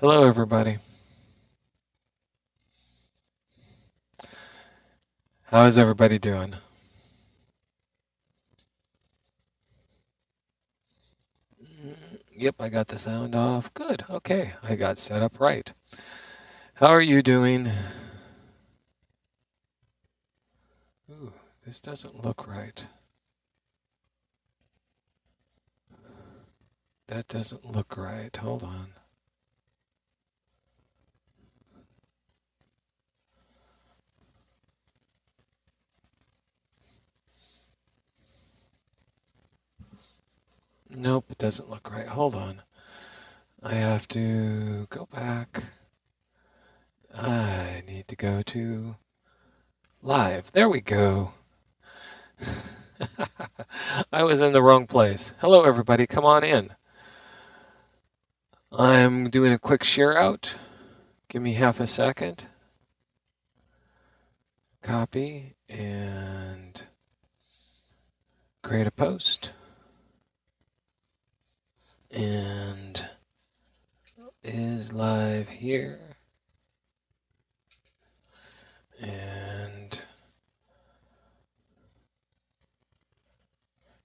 Hello, everybody. How is everybody doing? Yep, I got the sound off. Good. Okay, I got set up right. How are you doing? Ooh, this doesn't look right. That doesn't look right. Hold on. Nope, it doesn't look right. Hold on. I have to go back. I need to go to live. There we go. I was in the wrong place. Hello, everybody. Come on in. I'm doing a quick share out. Give me half a second. Copy and create a post. And is live here. And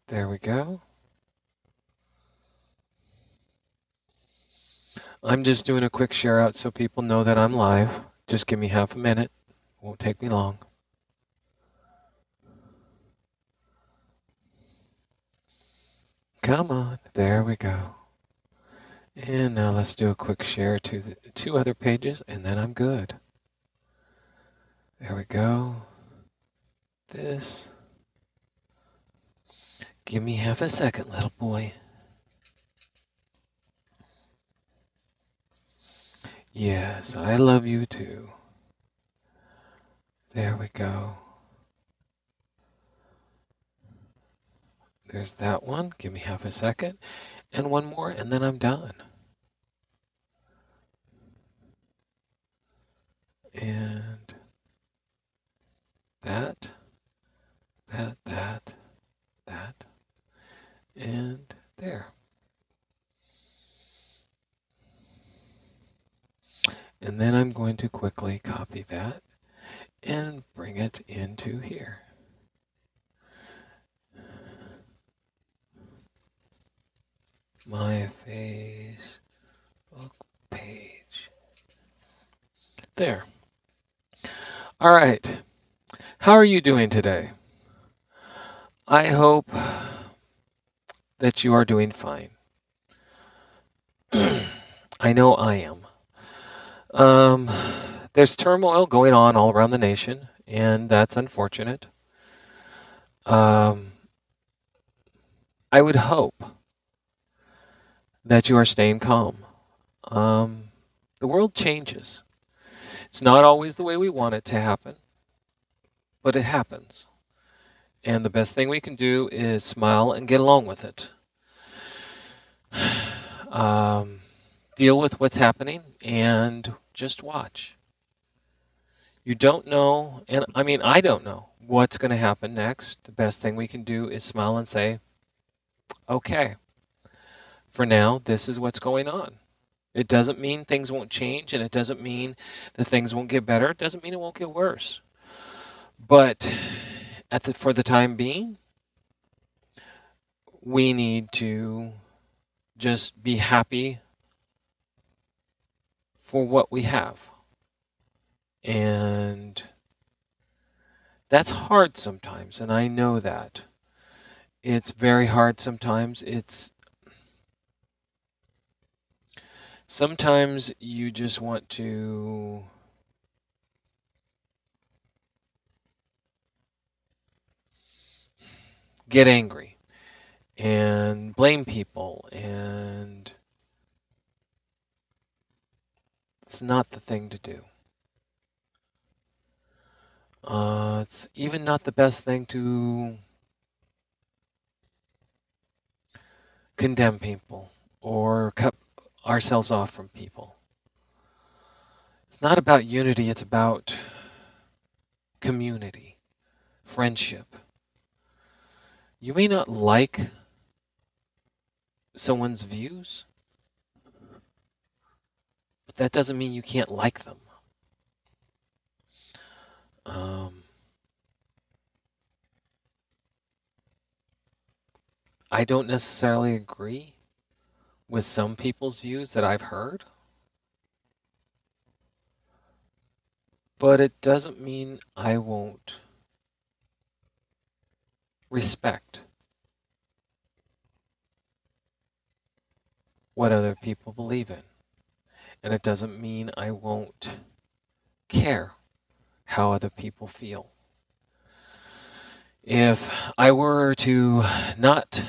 there we go. I'm just doing a quick share out so people know that I'm live. Just give me half a minute. Won't take me long. Come on. There we go. And now let's do a quick share to the two other pages, and then I'm good. There we go. This. Give me half a second, little boy. Yes, I love you too. There we go. There's that one. Give me half a second. And one more, and then I'm done. And that, that, and there. And then I'm going to quickly copy that and bring it into here. My Facebook page. There. All right. How are you doing today? I hope that you are doing fine. I know I am. Um, there's turmoil going on all around the nation, and that's unfortunate. Um, I would hope that you are staying calm. The world changes. It's not always the way we want it to happen, but it happens. And the best thing we can do is smile and get along with it. Um, deal with what's happening and just watch. You don't know, and I mean, I don't know what's going to happen next. The best thing we can do is smile and say, okay, for now, this is what's going on. It doesn't mean things won't change, and it doesn't mean that things won't get better. It doesn't mean it won't get worse. But for the time being, we need to just be happy for what we have. And that's hard sometimes, and I know that. It's very hard sometimes. Sometimes you just want to get angry and blame people, and it's not the thing to do. It's even not the best thing to condemn people or cut ourselves off from people. It's not about unity, it's about community, friendship. You may not like someone's views, but that doesn't mean you can't like them. Um, I don't necessarily agree with some people's views that I've heard, but it doesn't mean I won't respect what other people believe in. And it doesn't mean I won't care how other people feel. If I were to not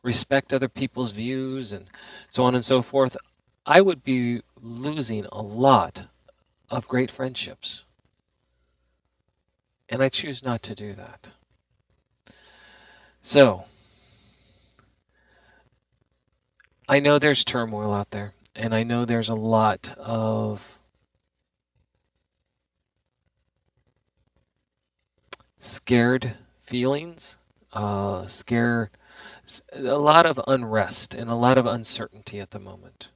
respect other people's views and so on and so forth, I would be losing a lot of great friendships. And I choose not to do that. So, I know there's turmoil out there, and I know there's a lot of scared feelings, a lot of unrest and a lot of uncertainty at the moment.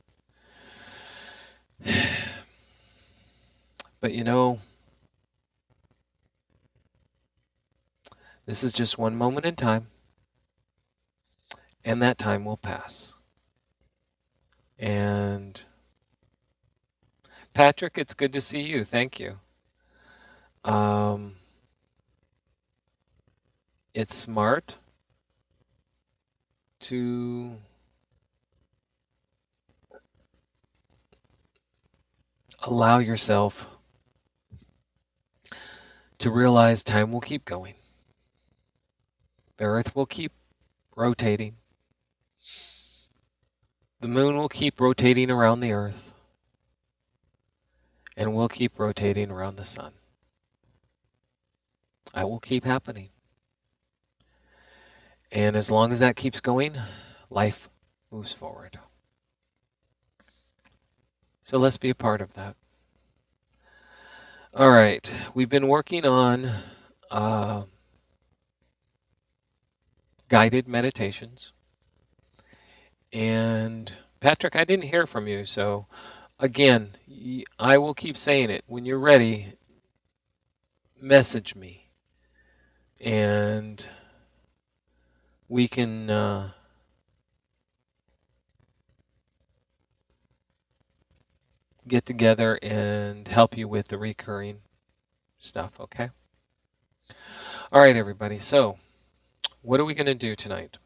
But this is just one moment in time, and that time will pass. And Patrick, it's good to see you. Thank you. It's smart to allow yourself to realize time will keep going. The earth will keep rotating. The moon will keep rotating around the earth. And we'll keep rotating around the sun. That will keep happening. And as long as that keeps going, life moves forward. So let's be a part of that. All right, we've been working on guided meditations. And Patrick, I didn't hear from you, so again, I will keep saying it. When you're ready, message me, and we can get together and help you with the recurring stuff, okay? All right, everybody. So, what are we going to do tonight?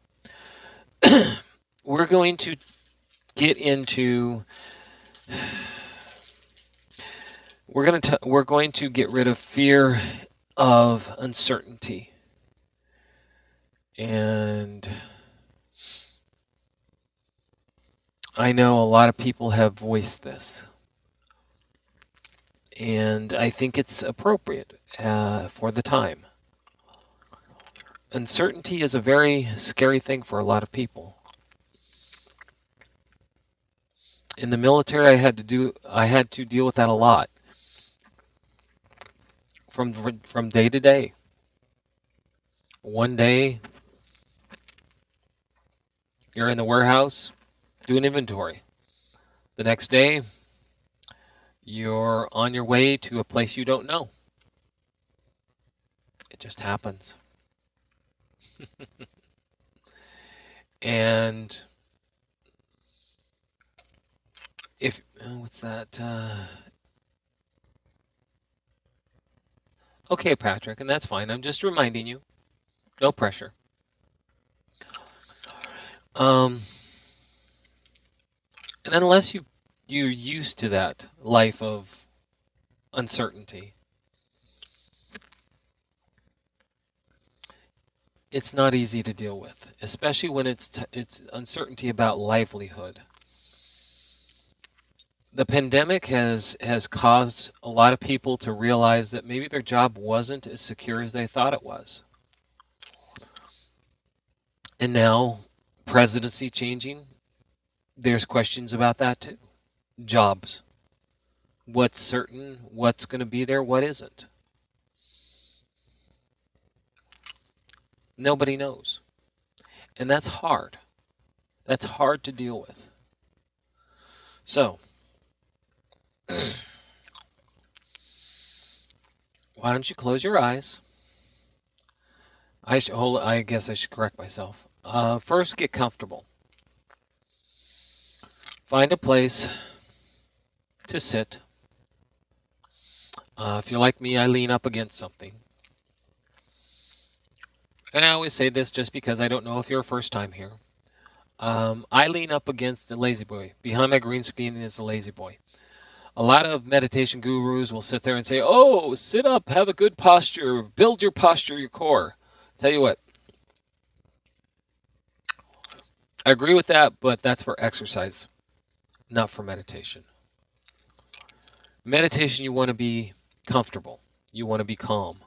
We're going to get into we're going to get rid of fear of uncertainty. And I know a lot of people have voiced this. And I think it's appropriate for the time. Uncertainty is a very scary thing for a lot of people. In the military, I had to deal with that a lot. From day to day. One day, you're in the warehouse doing inventory. The next day, you're on your way to a place you don't know. It just happens. And what's that? Okay, Patrick, and that's fine. I'm just reminding you. No pressure. And unless you're used to that life of uncertainty, it's not easy to deal with, especially when it's uncertainty about livelihood. The pandemic has caused a lot of people to realize that maybe their job wasn't as secure as they thought it was. And now, presidency changing, there's questions about that too. Jobs. What's certain, what's going to be there, what isn't. Nobody knows. And that's hard. That's hard to deal with. So, Why don't you close your eyes? I guess I should correct myself. First, get comfortable. Find a place to sit. If you're like me, I lean up against something. And I always say this just because I don't know if you're a first time here. I lean up against the lazy boy. Behind my green screen is the lazy boy. A lot of meditation gurus will sit there and say, "Oh, sit up, have a good posture, build your posture, your core." Tell you what, I agree with that, but that's for exercise, not for meditation. Meditation, you want to be comfortable. You want to be calm.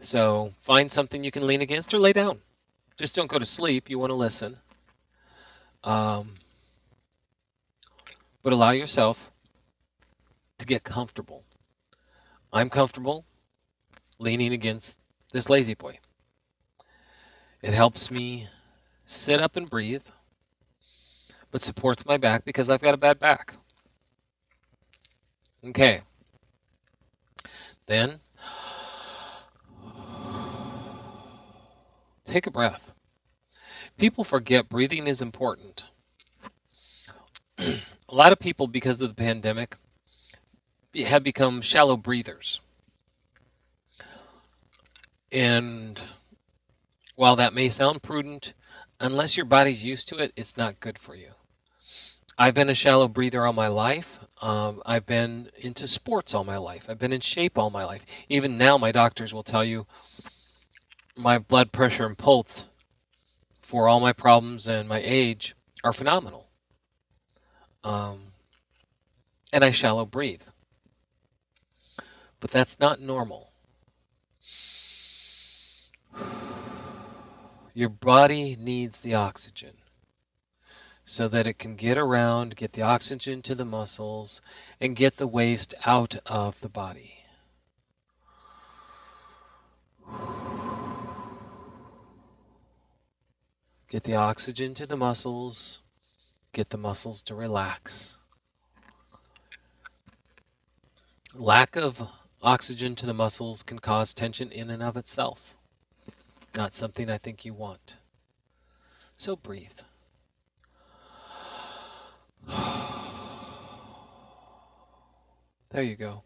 So find something you can lean against or lay down. Just don't go to sleep. You want to listen. Um, but allow yourself to get comfortable. I'm comfortable leaning against this lazy boy. It helps me sit up and breathe, but supports my back because I've got a bad back. Okay. Then take a breath. People forget breathing is important. A lot of people, because of the pandemic, have become shallow breathers. And while that may sound prudent, unless your body's used to it, it's not good for you. I've been a shallow breather all my life. I've been into sports all my life. I've been in shape all my life. Even now, my doctors will tell you my blood pressure and pulse for all my problems and my age are phenomenal. Um, and I shallow breathe. But that's not normal. Your body needs the oxygen so that it can get around, get the oxygen to the muscles, and get the waste out of the body. Get the oxygen to the muscles, get the muscles to relax. Lack of oxygen to the muscles can cause tension in and of itself. Not something I think you want. So breathe. There you go.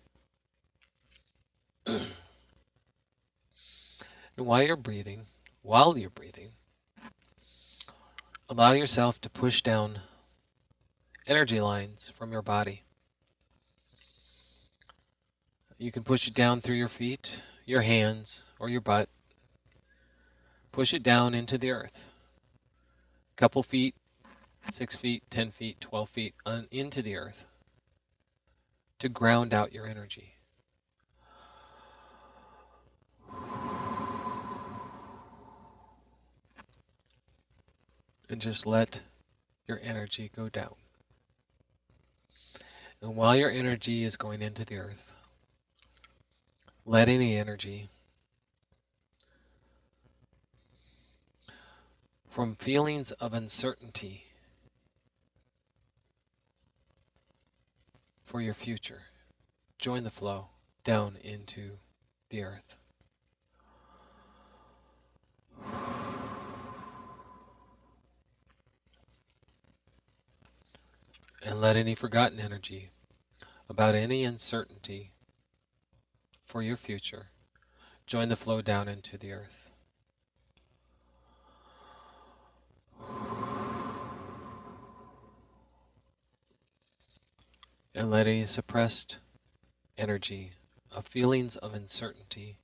And while you're breathing, allow yourself to push down energy lines from your body. You can push it down through your feet, your hands, or your butt. Push it down into the earth. A couple feet, 6 feet, 10 feet, 12 feet into the earth to ground out your energy. And just let your energy go down. And while your energy is going into the earth, let any energy from feelings of uncertainty for your future join the flow down into the earth. And let any forgotten energy about any uncertainty for your future join the flow down into the earth. And let any suppressed energy of feelings of uncertainty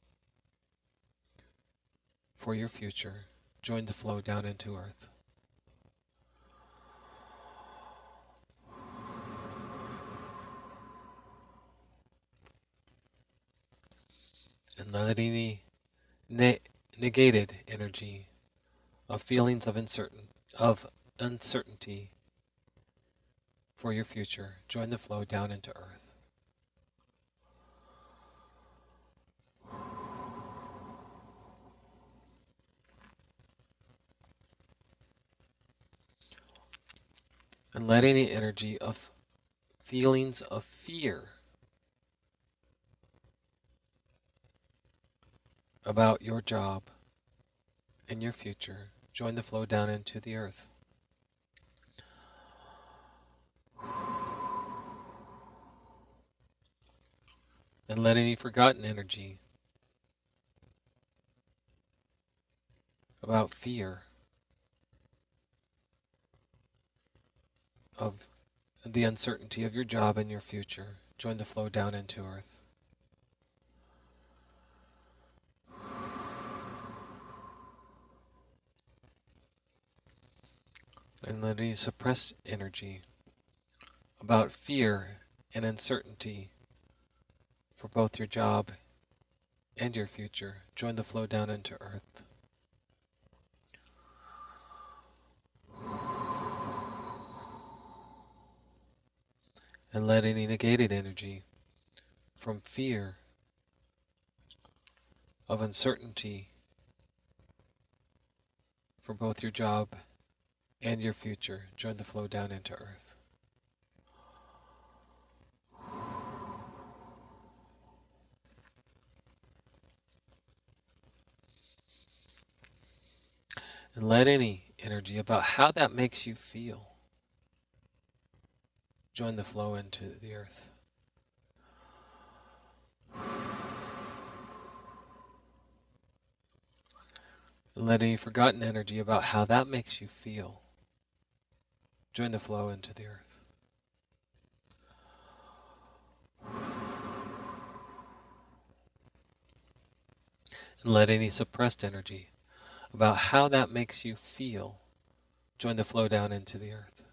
for your future join the flow down into earth. And let any negated energy of feelings of uncertainty for your future join the flow down into earth. And let any energy of feelings of fear about your job and your future, join the flow down into the earth. And let any forgotten energy about fear of the uncertainty of your job and your future, join the flow down into earth. And let any suppressed energy about fear and uncertainty for both your job and your future, join the flow down into earth. And let any negated energy from fear of uncertainty for both your job and your future, join the flow down into earth. And let any energy about how that makes you feel join the flow into the earth. And let any forgotten energy about how that makes you feel join the flow into the earth. And let any suppressed energy about how that makes you feel join the flow down into the earth.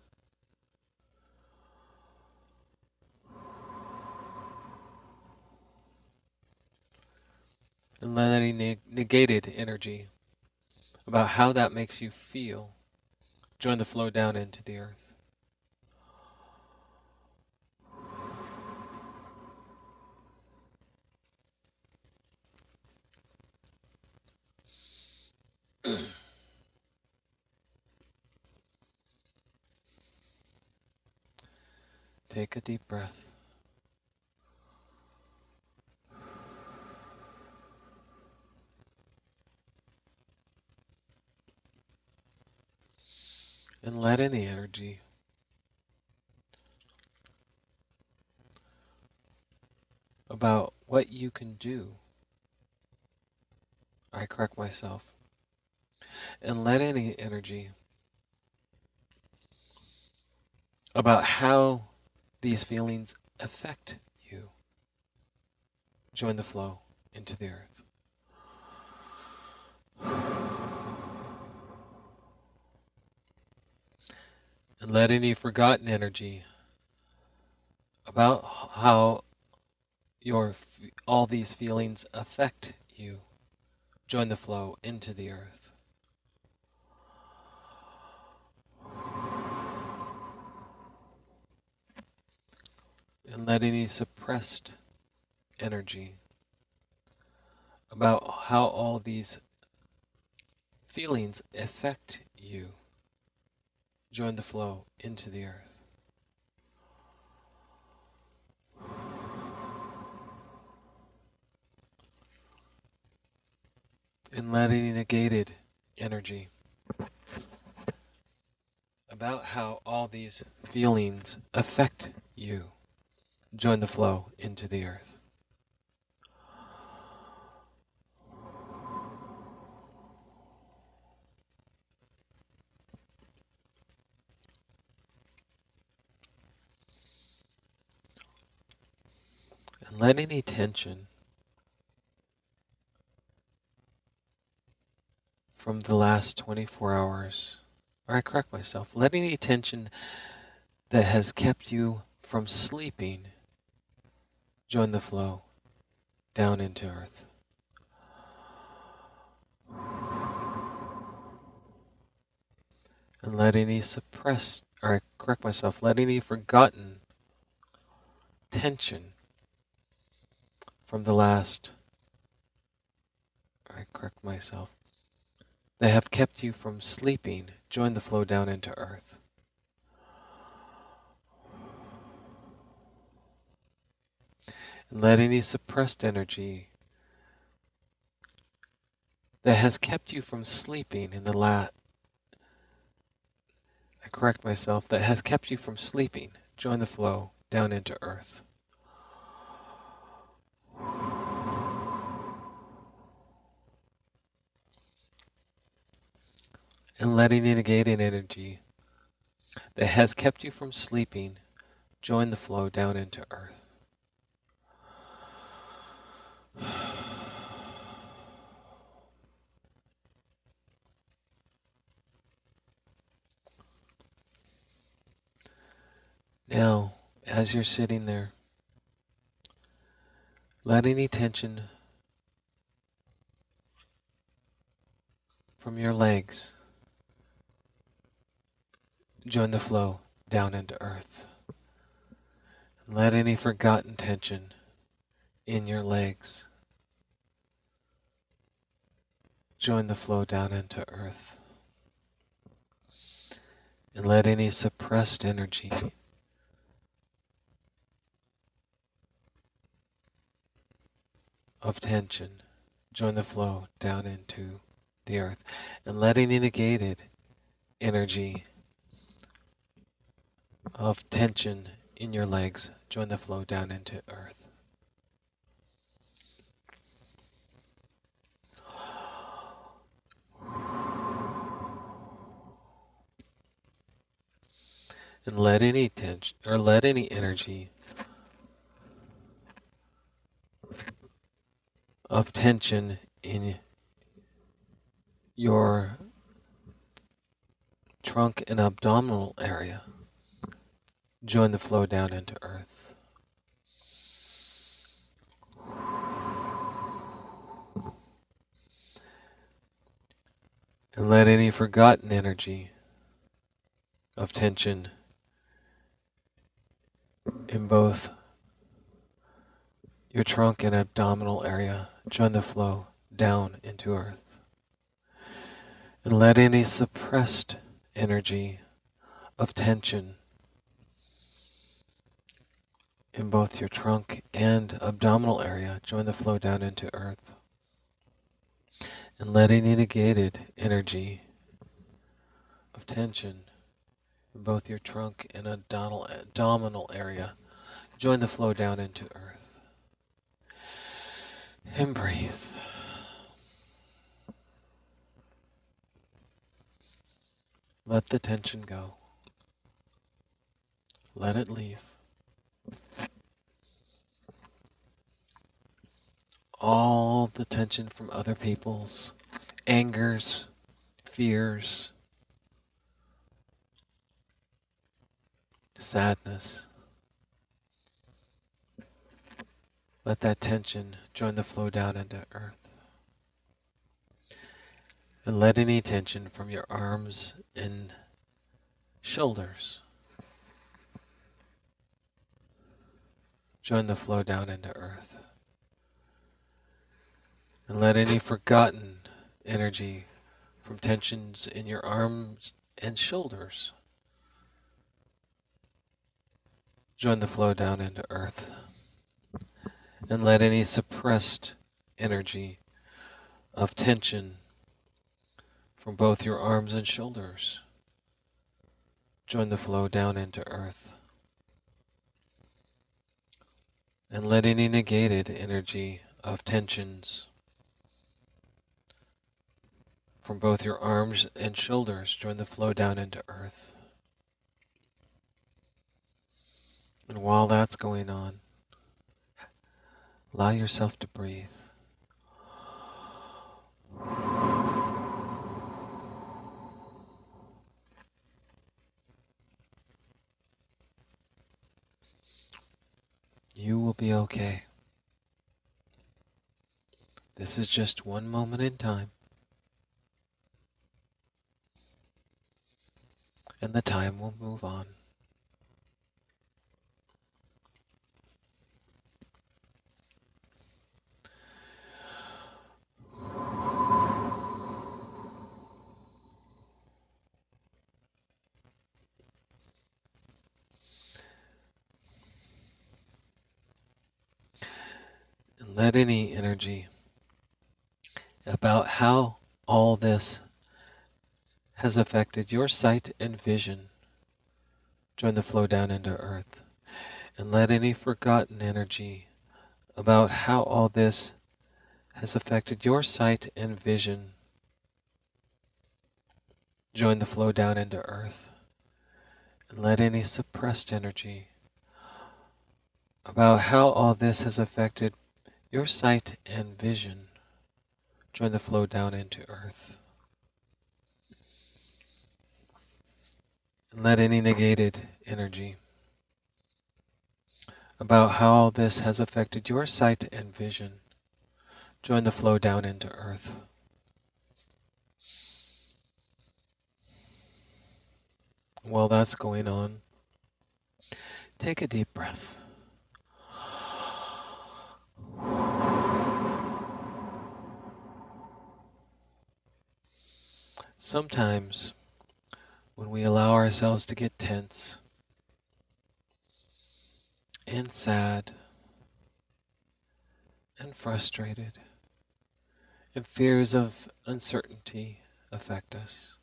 And let any negated energy about how that makes you feel join the flow down into the earth. Take a deep breath. And let any energy about what you can do, I correct myself, and let any energy about how these feelings affect you join the flow into the earth. And let any forgotten energy about how all these feelings affect you join the flow into the earth. And let any suppressed energy about how all these feelings affect you join the flow into the earth. And let any negated energy about how all these feelings affect you join the flow into the earth. And let any tension from the last 24 hours, or I correct myself, let any tension that has kept you from sleeping join the flow down into earth. And let any suppressed, or I correct myself, let any forgotten tension from the last, or I correct myself, that have kept you from sleeping join the flow down into earth. And let any suppressed energy that has kept you from sleeping in the I correct myself, that has kept you from sleeping, join the flow down into earth. And let any negating energy that has kept you from sleeping, join the flow down into earth. Now, as you're sitting there, let any tension from your legs join the flow down into earth. And let any forgotten tension in your legs join the flow down into earth. And let any suppressed energy of tension join the flow down into the earth. And let any negated energy of tension in your legs join the flow down into earth. And let any tension or let any energy of tension in your trunk and abdominal area join the flow down into earth. And let any forgotten energy of tension in both your trunk and abdominal area join the flow down into earth. And let any suppressed energy of tension in both your trunk and abdominal area join the flow down into earth. And let any negated energy of tension in both your trunk and abdominal area join the flow down into earth. And breathe. Let the tension go. Let it leave. All the tension from other people's angers, fears, sadness. Let that tension join the flow down into earth. And let any tension from your arms and shoulders join the flow down into earth. And let any forgotten energy from tensions in your arms and shoulders join the flow down into earth. And let any suppressed energy of tension from both your arms and shoulders join the flow down into earth. And let any negated energy of tensions from both your arms and shoulders join the flow down into earth. And while that's going on, allow yourself to breathe. You will be okay. This is just one moment in time. And the time will move on. Let any energy about how all this has affected your sight and vision join the flow down into earth. And let any forgotten energy about how all this has affected your sight and vision join the flow down into earth. And let any suppressed energy about how all this has affected your sight and vision join the flow down into earth. And let any negated energy about how all this has affected your sight and vision join the flow down into earth. While that's going on, take a deep breath. Sometimes, when we allow ourselves to get tense and sad and frustrated, and fears of uncertainty affect us,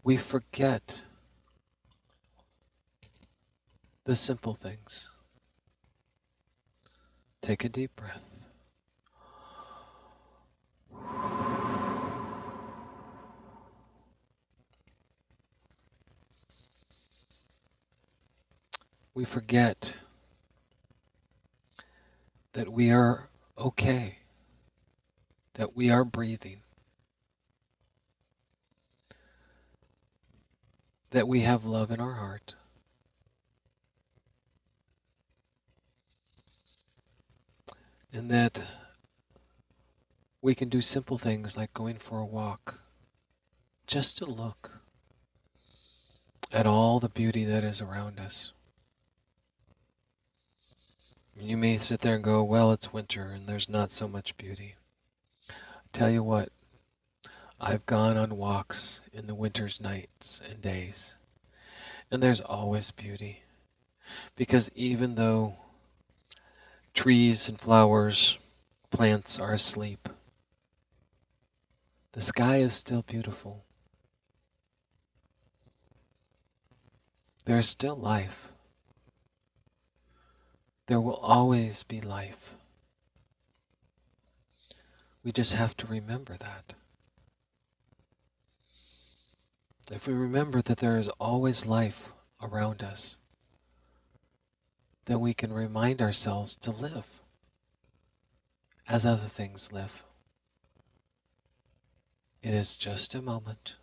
we forget the simple things. Take a deep breath. We forget that we are okay, that we are breathing, that we have love in our heart, and that we can do simple things like going for a walk, just to look at all the beauty that is around us. You may sit there and go, well, it's winter and there's not so much beauty. Tell you what, I've gone on walks in the winter's nights and days, and there's always beauty. Because even though trees and flowers, plants are asleep, the sky is still beautiful. There's still life. There will always be life. We just have to remember that. If we remember that there is always life around us, then we can remind ourselves to live as other things live. It is just a moment,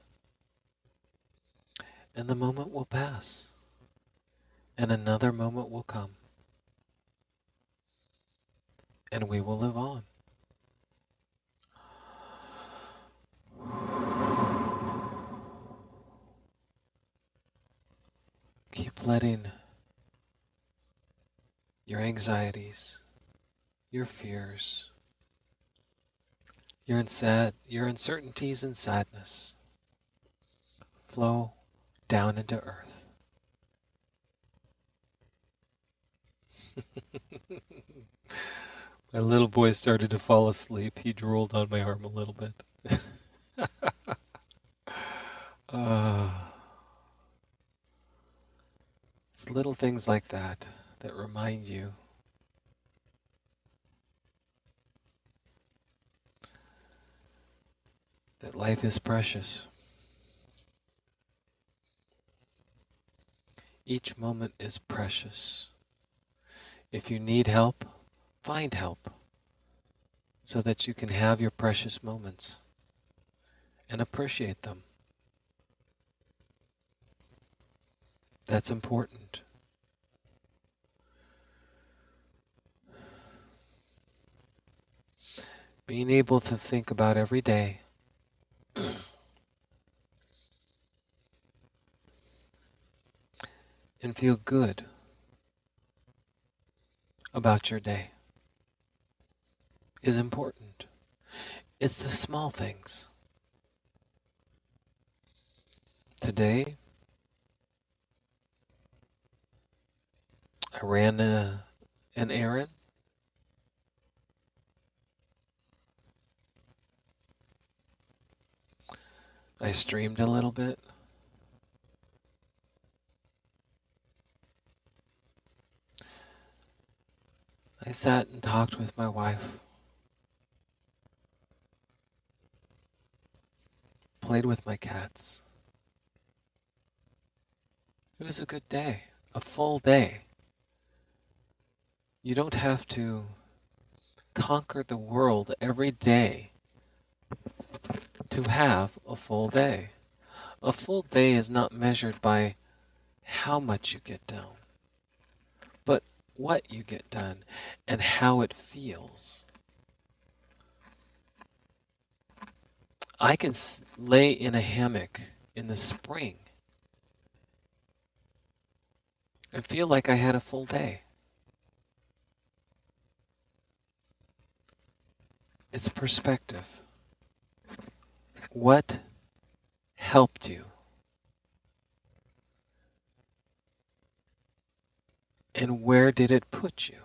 and the moment will pass, and another moment will come, and we will live on. Keep letting your anxieties, your fears, your uncertainties and sadness flow down into earth. My little boy started to fall asleep. He drooled on my arm a little bit. uh, it's little things like that that remind you that life is precious. Each moment is precious. If you need help, find help so that you can have your precious moments and appreciate them. That's important. Being able to think about every day and feel good about your day is important. It's the small things. Today, I ran an errand I streamed a little bit. I sat and talked with my wife, played with my cats. It was a good day, a full day. You don't have to conquer the world every day to have a full day. A full day is not measured by how much you get done, but what you get done and how it feels. I can lay in a hammock in the spring and feel like I had a full day. It's perspective. What helped you? And where did it put you?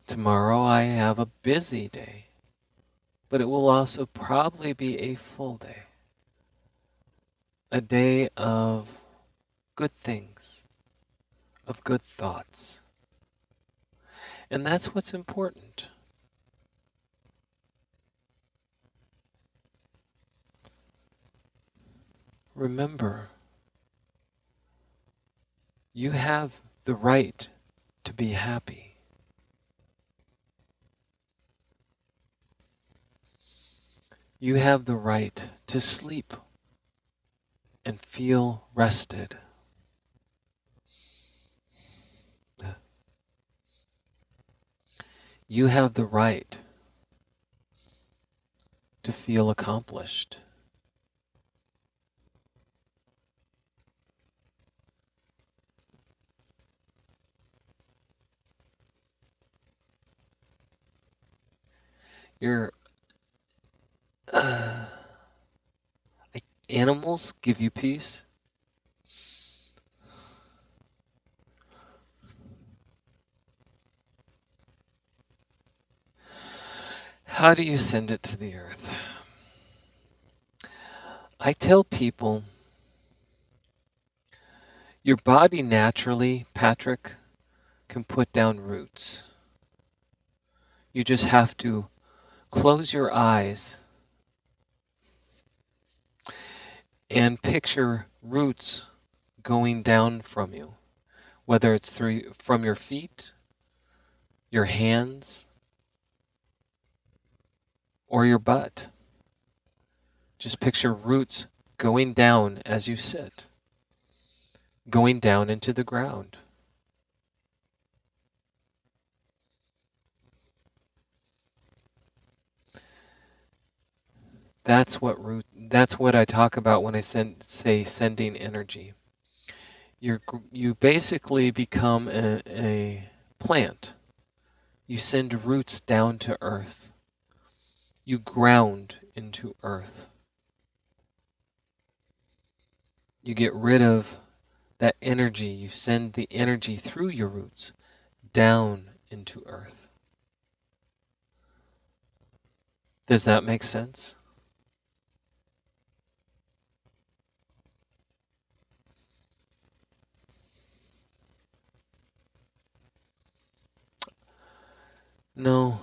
Tomorrow I have a busy day, but it will also probably be a full day. A day of good things, of good thoughts. And that's what's important. Remember, you have the right to be happy. You have the right to sleep and feel rested. You have the right to feel accomplished. Your uh, animals give you peace. How do you send it to the earth? I tell people your body naturally, Patrick, can put down roots. You just have to close your eyes and picture roots going down from you, whether it's from your feet, your hands, or your butt. Just picture roots going down as you sit, going down into the ground. That's what I talk about when I say sending energy. You basically become a plant. You send roots down to earth. You ground into earth. You get rid of that energy. You send the energy through your roots down into earth. Does that make sense? No.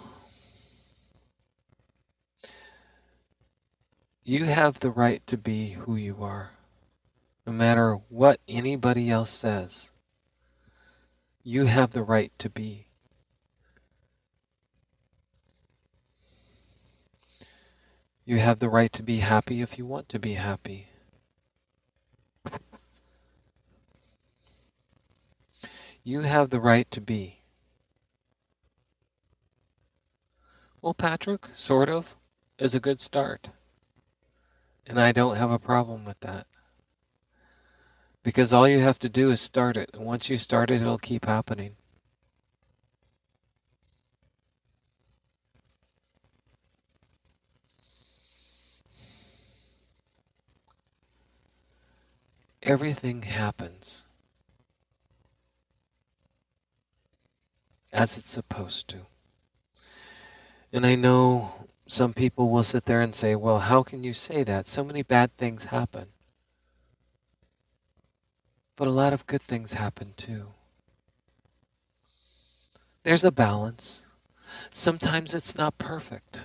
You have the right to be who you are, no matter what anybody else says. You have the right to be. You have the right to be happy if you want to be happy. You have the right to be. Well, Patrick, sort of, is a good start. And I don't have a problem with that. Because all you have to do is start it. And once you start it, it'll keep happening. Everything happens as it's supposed to. And I know some people will sit there and say, well, how can you say that? So many bad things happen. But a lot of good things happen too. There's a balance. Sometimes it's not perfect,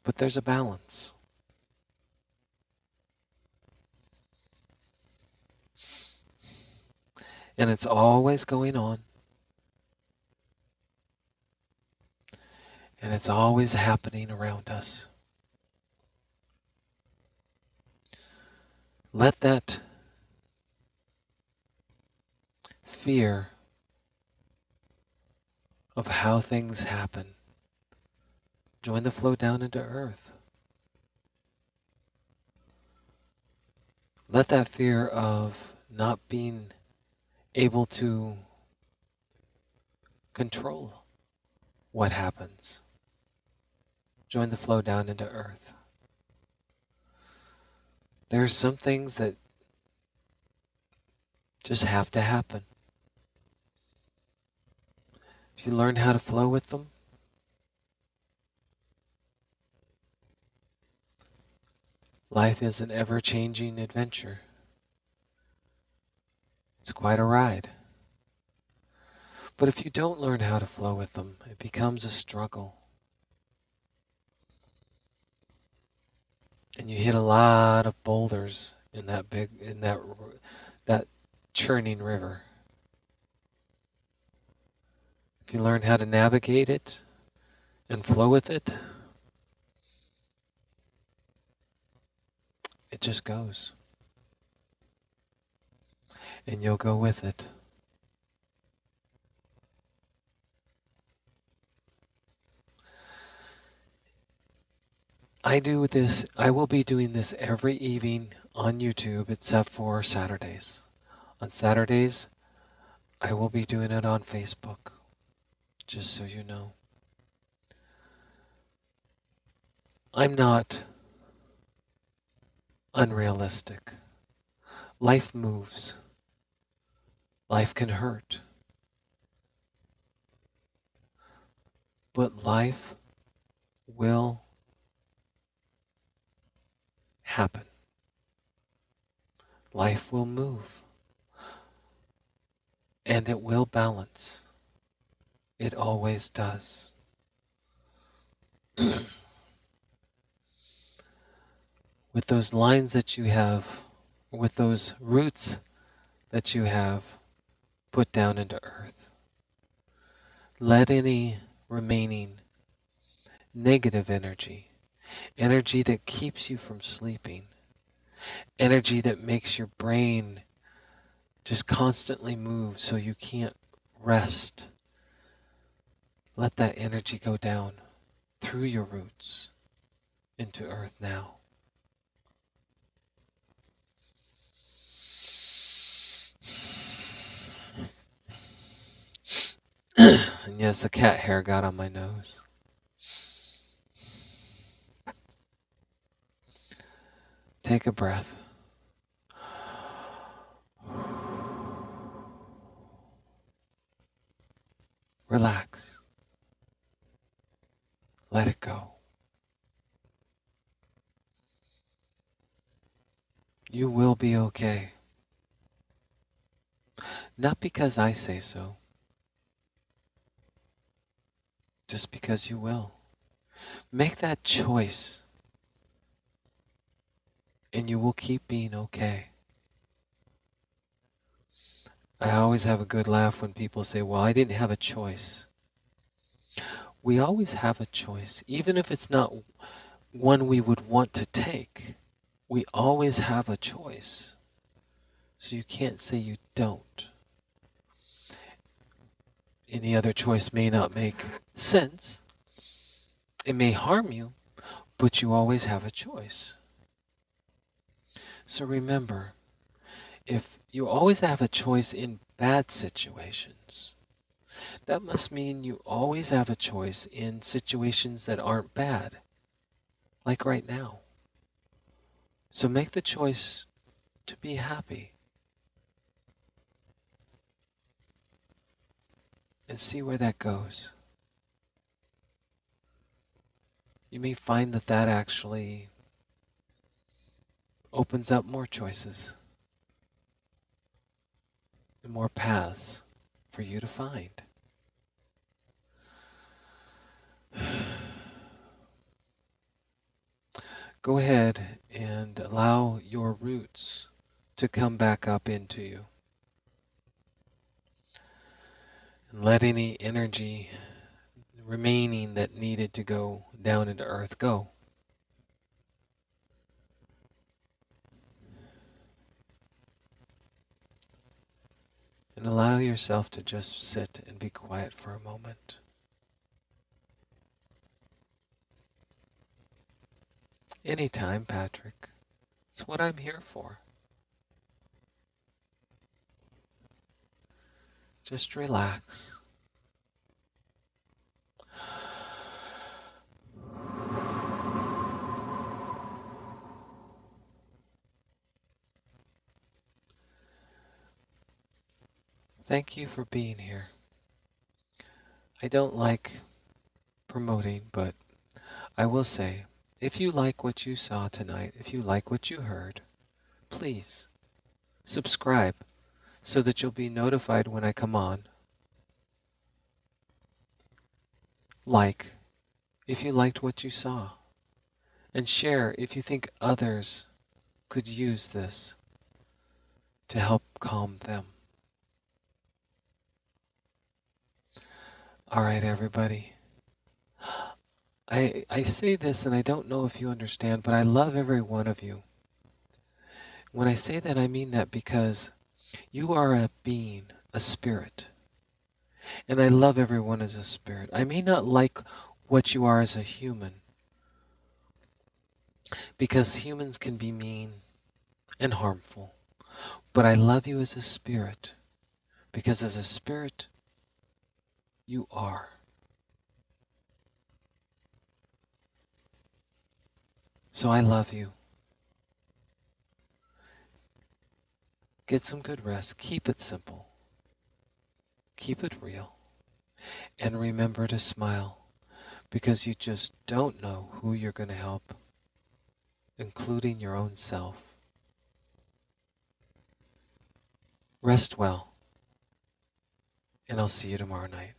but there's a balance. And it's always going on. And it's always happening around us. Let that fear of how things happen join the flow down into earth. Let that fear of not being able to control what happens join the flow down into earth. There are some things that just have to happen. If you learn how to flow with them, life is an ever-changing adventure. It's quite a ride. But if you don't learn how to flow with them, it becomes a struggle. And you hit a lot of boulders in that churning river. If you learn how to navigate it and flow with it, it just goes. And you'll go with it. I will be doing this every evening on YouTube except for Saturdays. On Saturdays, I will be doing it on Facebook, just so you know. I'm not unrealistic. Life moves. Life can hurt. But life will happen. Life will move. And it will balance. It always does. With those lines that you have, with those roots that you have put down into earth, let any remaining negative energy, energy that keeps you from sleeping, energy that makes your brain just constantly move so you can't rest, let that energy go down through your roots into earth now. And yes, the cat hair got on my nose. Take a breath. Relax. Let it go. You will be okay. Not because I say so, just because you will. Make that choice, and you will keep being okay. I always have a good laugh when people say, well, I didn't have a choice. We always have a choice, even if it's not one we would want to take. We always have a choice. So you can't say you don't. Any other choice may not make sense. It may harm you, but you always have a choice. So remember, if you always have a choice in bad situations, that must mean you always have a choice in situations that aren't bad, like right now. So make the choice to be happy. and see where that goes. You may find that that actually opens up more choices and more paths for you to find. Go ahead and allow your roots to come back up into you. And let any energy remaining that needed to go down into earth go. And allow yourself to just sit and be quiet for a moment. Anytime, Patrick. It's what I'm here for. Just relax. Thank you for being here. I don't like promoting, but I will say, if you like what you saw tonight, if you like what you heard, please subscribe so that you'll be notified when I come on. Like if you liked what you saw, and share if you think others could use this to help calm them. All right, everybody. I say this and I don't know if you understand, but I love every one of you. When I say that, I mean that because you are a being, a spirit. And I love everyone as a spirit. I may not like what you are as a human, because humans can be mean and harmful. But I love you as a spirit, because as a spirit, you are. So I love you. Get some good rest. Keep it simple. Keep it real. And remember to smile, because you just don't know who you're going to help, including your own self. Rest well, and I'll see you tomorrow night.